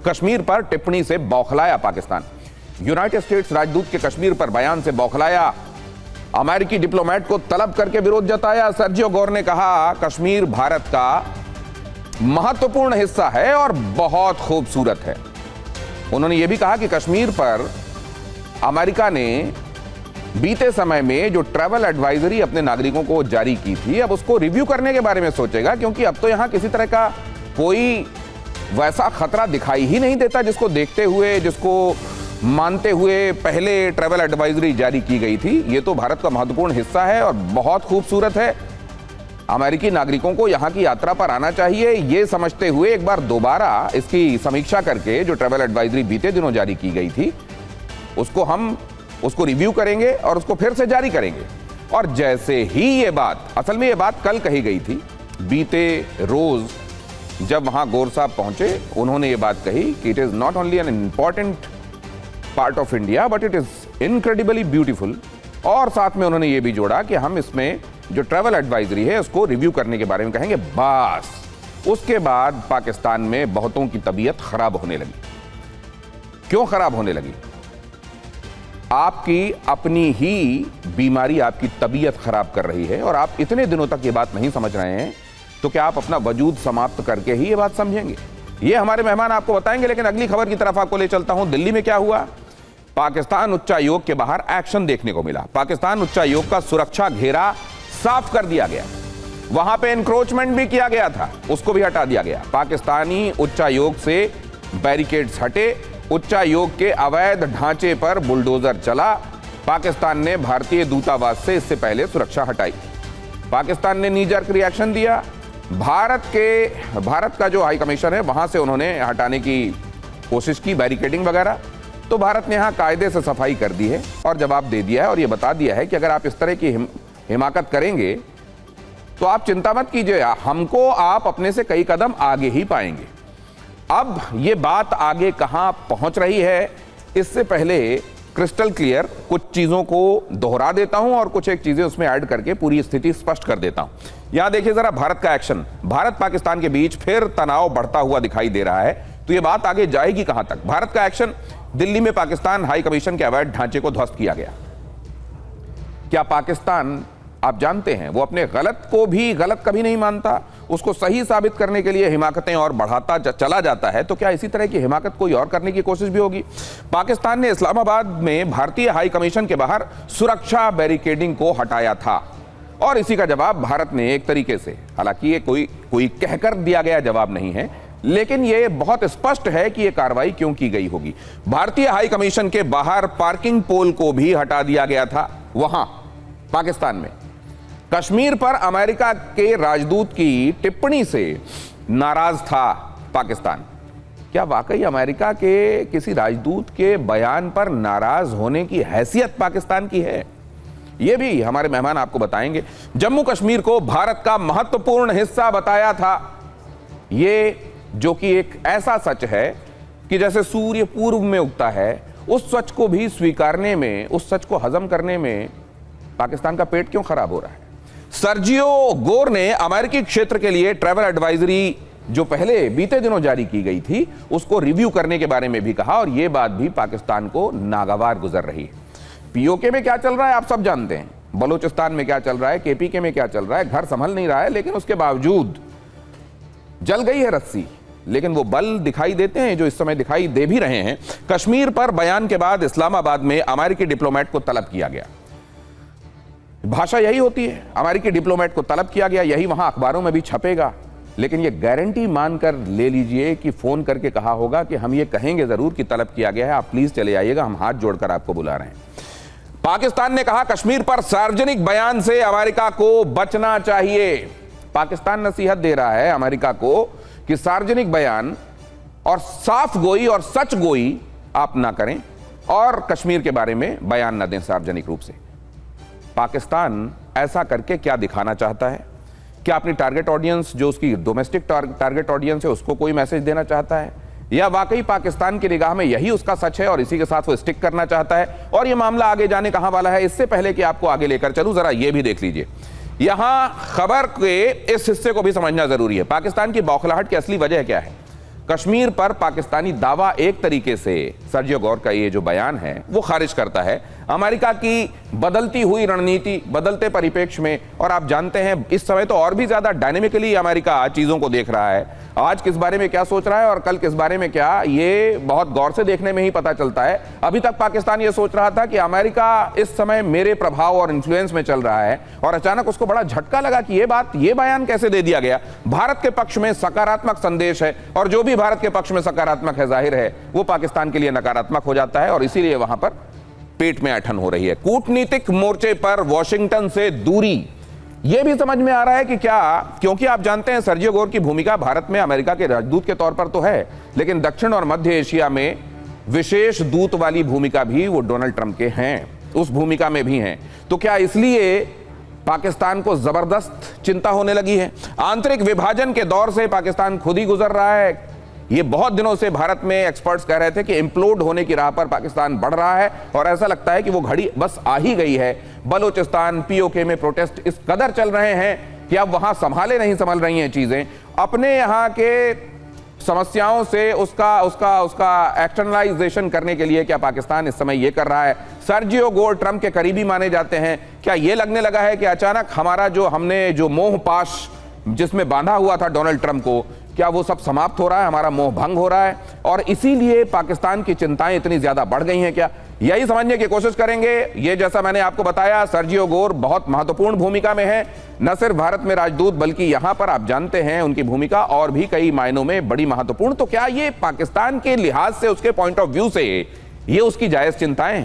कश्मीर पर टिप्पणी से बौखलाया पाकिस्तान। यूनाइटेड स्टेट्स राजदूत के कश्मीर पर बयान से बौखलाया, अमेरिकी डिप्लोमेट को तलब करके विरोध जताया। सर्जियो गोर ने कहा, कश्मीर भारत का महत्वपूर्ण हिस्सा है और बहुत खूबसूरत है। उन्होंने यह भी कहा कि कश्मीर पर अमेरिका ने बीते समय में जो ट्रैवल एडवाइजरी अपने नागरिकों को जारी की थी, अब उसको रिव्यू करने के बारे में सोचेगा, क्योंकि अब तो यहां किसी तरह का कोई वैसा खतरा दिखाई ही नहीं देता जिसको देखते हुए, जिसको मानते हुए पहले ट्रैवल एडवाइजरी जारी की गई थी। ये तो भारत का महत्वपूर्ण हिस्सा है और बहुत खूबसूरत है। अमेरिकी नागरिकों को यहाँ की यात्रा पर आना चाहिए, ये समझते हुए एक बार दोबारा इसकी समीक्षा करके जो ट्रैवल एडवाइजरी बीते दिनों जारी की गई थी, उसको रिव्यू करेंगे और उसको फिर से जारी करेंगे। और जैसे ही ये बात, असल में ये बात कल कही गई थी, बीते रोज जब वहां गोर साहब पहुंचे, उन्होंने ये बात कही कि it is not only an important part of India but it is incredibly beautiful. और साथ में उन्होंने ये भी जोड़ा कि हम इसमें जो ट्रैवल एडवाइजरी है उसको रिव्यू करने के बारे में कहेंगे। बस उसके बाद पाकिस्तान में बहुतों की तबीयत खराब होने लगी। क्यों खराब होने लगी? आपकी अपनी ही बीमारी आपकी तबीयत खराब कर रही है और आप इतने दिनों तक ये बात नहीं समझ रहे हैं, तो क्या आप अपना वजूद समाप्त करके ही ये बात समझेंगे? ये हमारे मेहमान आपको बताएंगे। लेकिन अगली खबर की तरफ आपको ले चलता हूं। दिल्ली में क्या हुआ? पाकिस्तान उच्चायोग के बाहर एक्शन देखने को मिला। पाकिस्तान उच्चायोग का सुरक्षा घेरा साफ कर दिया गया। वहां पे एनक्रोचमेंट भी किया गया था, उसको भी हटा दिया गया। पाकिस्तानी उच्चायोग से बैरिकेड्स हटे, उच्चायोग के अवैध ढांचे पर बुलडोजर चला। पाकिस्तान ने भारतीय दूतावास से इससे पहले सुरक्षा हटाई। पाकिस्तान ने नी जर्क रिएक्शन दिया। भारत का जो हाई कमीशन है वहां से उन्होंने हटाने की कोशिश की, बैरिकेडिंग वगैरह। तो भारत ने यहां कायदे से सफाई कर दी है और जवाब दे दिया है और यह बता दिया है कि अगर आप इस तरह की हिमाकत करेंगे तो आप चिंता मत कीजिए, हमको आप अपने से कई कदम आगे ही पाएंगे। अब ये बात आगे कहां पहुंच रही है, इससे पहले क्रिस्टल क्लियर कुछ चीजों को दोहरा देता हूं और कुछ एक चीजें उसमें ऐड करके पूरी स्थिति स्पष्ट कर देता हूं। यहां देखिए जरा भारत का एक्शन। भारत पाकिस्तान के बीच फिर तनाव बढ़ता हुआ दिखाई दे रहा है, तो ये बात आगे जाएगी कहां तक? भारत का एक्शन, दिल्ली में पाकिस्तान हाई कमीशन के अवैध ढांचे को ध्वस्त किया गया। क्या पाकिस्तान, आप जानते हैं, वो अपने गलत को भी गलत कभी नहीं मानता, उसको सही साबित करने के लिए हिमाकतें और बढ़ाता चला जाता है। तो क्या इसी तरह की हिमाकत कोई और करने की कोशिश भी होगी? पाकिस्तान ने इस्लामाबाद में भारतीय हाई कमीशन के बाहर सुरक्षा बैरिकेडिंग को हटाया था और इसी का जवाब भारत ने एक तरीके से, हालांकि ये कोई कहकर दिया गया जवाब नहीं है, लेकिन यह बहुत स्पष्ट है कि यह कार्रवाई क्यों की गई होगी। भारतीय हाई कमीशन के बाहर पार्किंग पोल को भी हटा दिया गया था। वहां पाकिस्तान में कश्मीर पर अमेरिका के राजदूत की टिप्पणी से नाराज था पाकिस्तान। क्या वाकई अमेरिका के किसी राजदूत के बयान पर नाराज होने की हैसियत पाकिस्तान की है? यह भी हमारे मेहमान आपको बताएंगे। जम्मू कश्मीर को भारत का महत्वपूर्ण हिस्सा बताया था, ये जो कि एक ऐसा सच है कि जैसे सूर्य पूर्व में उगता है, उस सच को भी स्वीकारने में, उस सच को हजम करने में पाकिस्तान का पेट क्यों खराब हो रहा है? सर्जियो गोर ने अमेरिकी क्षेत्र के लिए ट्रैवल एडवाइजरी जो पहले बीते दिनों जारी की गई थी, उसको रिव्यू करने के बारे में भी कहा और यह बात भी पाकिस्तान को नागवार गुजर रही है। पीओके में क्या चल रहा है आप सब जानते हैं, बलूचिस्तान में क्या चल रहा है, केपीके में क्या चल रहा है, घर संभल नहीं रहा है, लेकिन उसके बावजूद जल गई है रस्सी, लेकिन वो बल दिखाई देते हैं जो इस समय दिखाई दे भी रहे हैं। कश्मीर पर बयान के बाद इस्लामाबाद में अमेरिकी डिप्लोमेट को तलब किया गया। भाषा यही होती है, अमेरिकी डिप्लोमेट को तलब किया गया, यही वहां अखबारों में भी छपेगा। लेकिन यह गारंटी मानकर ले लीजिए कि फोन करके कहा होगा कि हम ये कहेंगे जरूर कि तलब किया गया है, आप प्लीज चले आइएगा, हम हाथ जोड़कर आपको बुला रहे हैं। पाकिस्तान ने कहा कश्मीर पर सार्वजनिक बयान से अमेरिका को बचना चाहिए। पाकिस्तान नसीहत दे रहा है अमेरिका को कि सार्वजनिक बयान और साफ गोई और सच गोई आप ना करें और कश्मीर के बारे में बयान ना दें सार्वजनिक रूप से। पाकिस्तान ऐसा करके क्या दिखाना चाहता है? क्या अपनी टारगेट ऑडियंस, जो उसकी डोमेस्टिक टारगेट ऑडियंस है, उसको कोई मैसेज देना चाहता है, या वाकई पाकिस्तान की निगाह में यही उसका सच है और इसी के साथ वो स्टिक करना चाहता है? और यह मामला आगे जाने कहां वाला है, इससे पहले कि आपको आगे लेकर चलूं, जरा यह भी देख लीजिए। यहां खबर के इस हिस्से को भी समझना जरूरी है। पाकिस्तान की बौखलाहट की असली वजह क्या है? कश्मीर पर पाकिस्तानी दावा एक तरीके से सर्जियो गौर का ये जो बयान है वो खारिज करता है अमेरिका की बदलती हुई रणनीति, बदलते परिप्रेक्ष्य में। और आप जानते हैं इस समय तो और भी ज्यादा डायनेमिकली अमेरिका चीजों को देख रहा है। आज किस बारे में क्या सोच रहा है और कल किस बारे में क्या, ये बहुत गौर से देखने में ही पता चलता है। अभी तक पाकिस्तान ये सोच रहा था कि अमेरिका इस समय मेरे प्रभाव और इन्फ्लुएंस में चल रहा है, और अचानक उसको बड़ा झटका लगा कि ये बयान कैसे दे दिया गया। भारत के पक्ष में सकारात्मक संदेश है, और जो भी भारत के पक्ष में सकारात्मक है जाहिर है वो पाकिस्तान के लिए नकारात्मक हो जाता है, और इसीलिए वहां पर पेट में ऐंठन हो रही है। कूटनीतिक मोर्चे पर वॉशिंगटन से दूरी, यह भी समझ में आ रहा है कि क्या, क्योंकि आप जानते हैं सर्जियो गौर की भूमिका भारत में अमेरिका के राजदूत के तौर पर तो है, लेकिन दक्षिण और मध्य एशिया में विशेष दूत वाली भूमिका भी वो डोनाल्ड ट्रंप के हैं, उस भूमिका में भी हैं। तो क्या इसलिए पाकिस्तान को जबरदस्त चिंता होने लगी है? आंतरिक विभाजन के दौर से पाकिस्तान खुद ही गुजर रहा है। ये बहुत दिनों से भारत में एक्सपर्ट्स कह रहे थे कि इम्प्लोड होने की राह पर पाकिस्तान बढ़ रहा है, और ऐसा लगता है कि वो घड़ी बस आ ही गई है। बलूचिस्तान पीओके में प्रोटेस्ट इस कदर चल रहे हैं कि अब वहां संभाले नहीं संभल रही हैं चीजें। अपने यहाँ के समस्याओं से उसका एक्सटर्नलाइजेशन करने के लिए क्या पाकिस्तान इस समय ये कर रहा है? सर्जियो गौर ट्रंप के करीबी माने जाते हैं। क्या ये लगने लगा है कि अचानक हमारा हमने जो मोह पाश जिसमें बांधा हुआ था डोनाल्ड ट्रंप को, क्या वो सब समाप्त हो रहा है, हमारा मोह भंग हो रहा है, और इसीलिए पाकिस्तान की चिंताएं इतनी ज्यादा बढ़ गई हैं? क्या यही समझने की कोशिश करेंगे। ये जैसा मैंने आपको बताया, सर्जियो गौर बहुत महत्वपूर्ण भूमिका में है, न सिर्फ भारत में राजदूत, बल्कि यहां पर आप जानते हैं उनकी भूमिका और भी कई मायनों में बड़ी महत्वपूर्ण। तो क्या ये पाकिस्तान के लिहाज से, उसके पॉइंट ऑफ व्यू से ये उसकी जायज चिंताएं हैं?